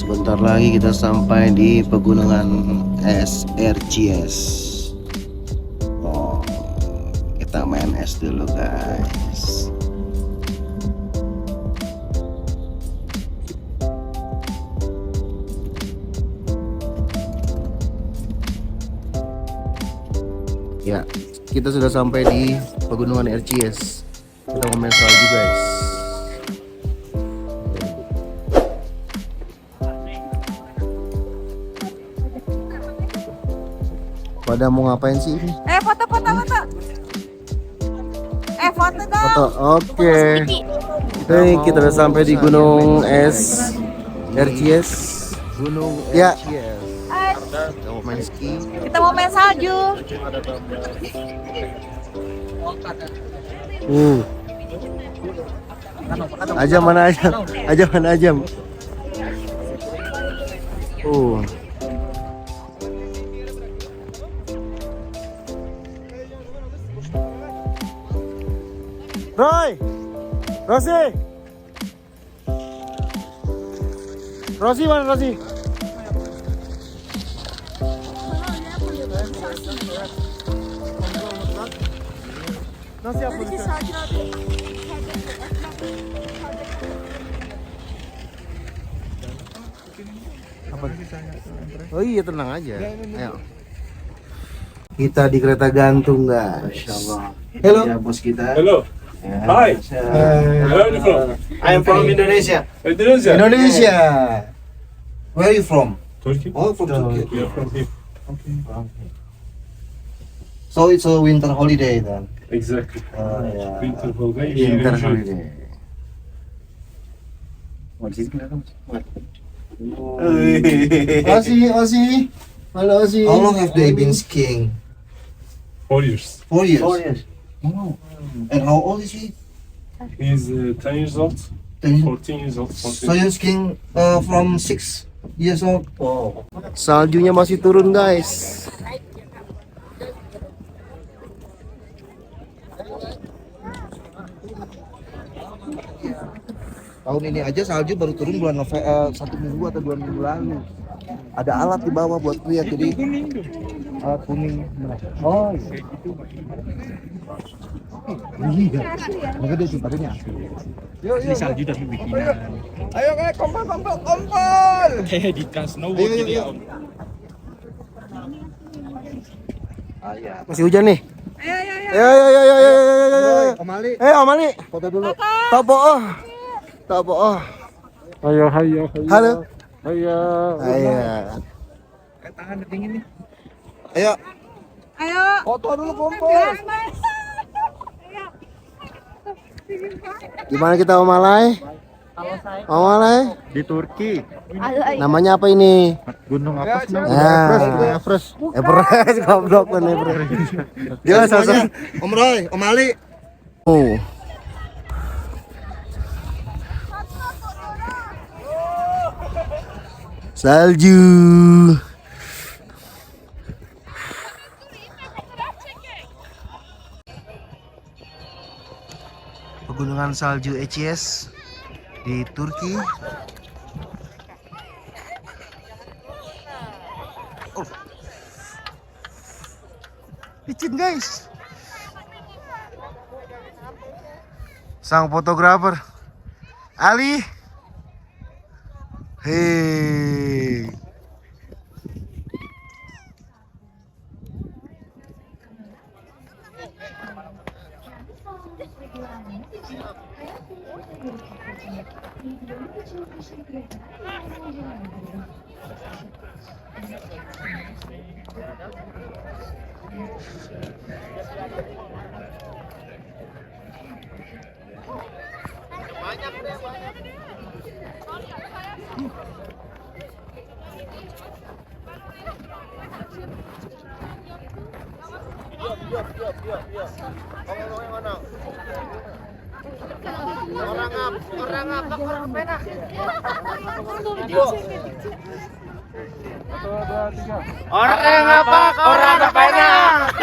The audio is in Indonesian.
sebentar lagi kita sampai di pegunungan es RCS. Oh, kita main es dulu guys. Ya, kita sudah sampai di pegunungan RCS. Kita mau main salju guys. Pada mau ngapain sih ini? Foto. Foto dong. Foto, oke. Hey, kita udah sampai di gunung es RCS. Gunung ya. RCS. Kita mau main ski. Kita mau main salju. Ajam mana Ajam? Ajam mana Ajam? Roy, Rosi mana Rosi? Nasıl yapıyorsun? Oh iya tenang aja. Ayo. Kita di kereta gantung guys. Insyaallah. Hello. Ya, bos kita. Hello. Hi. Where are you from? I am from Indonesia. Indonesia. Indonesia. Where are you from? Turkey. Oh, from Turkey. We are from here. So it's a winter holiday then. Exactly. Yeah. Winter holiday. Winter Enjoy. holiday. Osi. Halo Osi. How long have they been skiing? 4 years. 4 years. 4 years. Oh. And how old is he? He's 10 years old. 10 14 years old. So you're skiing from 6 years old. Oh. Saljunya masih turun guys. Tahun ini aja salju baru turun bulan November, 1 minggu atau 2 minggu lalu. Ada alat di bawah buat lihat, jadi alat kuning. Oh iya. Iya. Maka dia simpatannya asli. Ini salju tapi bikinan. Ayo kompol. Kayak di Trans Snowboard gitu ya om. Masih hujan nih. Ayo. Om Ali. Om Ali. Foto dulu. Topo. Ayo. Halo. Ayo. Tangan dingin nih. Ayo. Foto dulu kompol. Gimana kita Om Alay? Om Alay? Di Turki. Namanya apa ini? Gunung apa sih? Everest. Goblok kan Everest. Dia semuanya Om Roy, Om Ali. Oh. Salju. Pegunungan salju ECS di Turki. Oh. Licin guys. Sang fotografer Ali. Hei. Orang apa? Orang apa enak?